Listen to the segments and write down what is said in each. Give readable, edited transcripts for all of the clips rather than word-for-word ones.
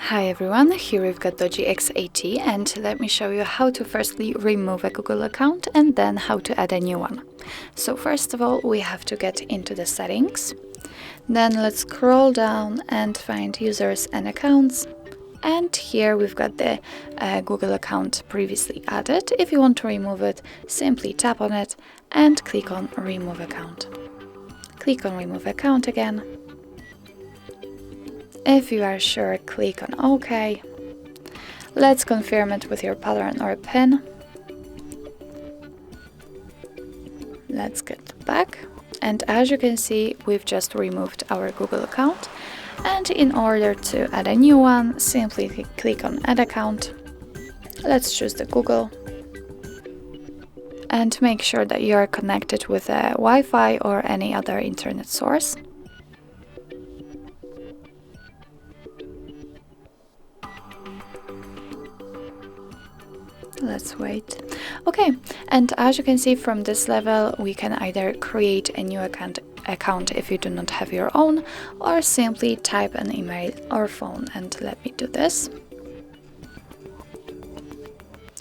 Hi everyone, here we've got DOOGEE X80 and let me show you how to firstly remove a Google account and then how to add a new one. So first of all, we have to get into the settings. Then let's scroll down and find users and accounts. And here we've got the Google account previously added. If you want to remove it, simply tap on it and click on Remove Account. Click on Remove Account again. If you are sure, click on OK. Let's confirm it with your pattern or PIN. Let's get back. And as you can see, we've just removed our Google account. And in order to add a new one, simply click on Add Account. Let's choose the Google. And make sure that you are connected with a Wi-Fi or any other internet source. Let's wait. Okay, and as you can see from this level, we can either create a new account if you do not have your own, or simply type an email or phone. And let me do this.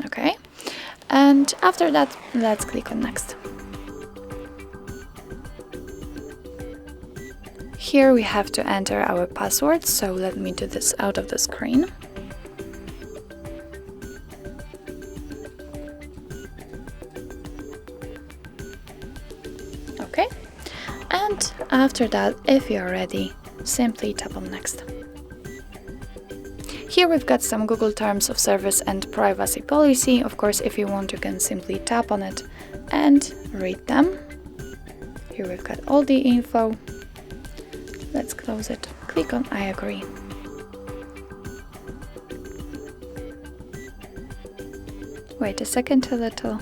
Okay, and after that, let's click on Next. Here we have to enter our password, so let me do this out of the screen. Okay, and after that, if you are ready, simply tap on Next. Here we've got some Google Terms of Service and Privacy Policy. Of course, if you want, you can simply tap on it and read them. Here we've got all the info. Let's close it. Click on I agree. Wait a second, a little.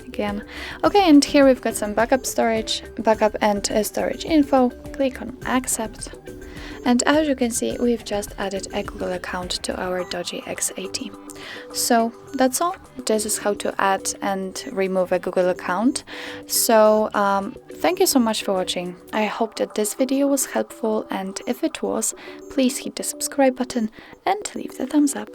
Again. Okay, and here we've got some backup and storage info. Click on Accept. And as you can see, we've just added a Google account to our DOOGEE X80. So that's all. This is how to add and remove a Google account. So thank you so much for watching. I hope that this video was helpful, and if it was, please hit the subscribe button and leave the thumbs up.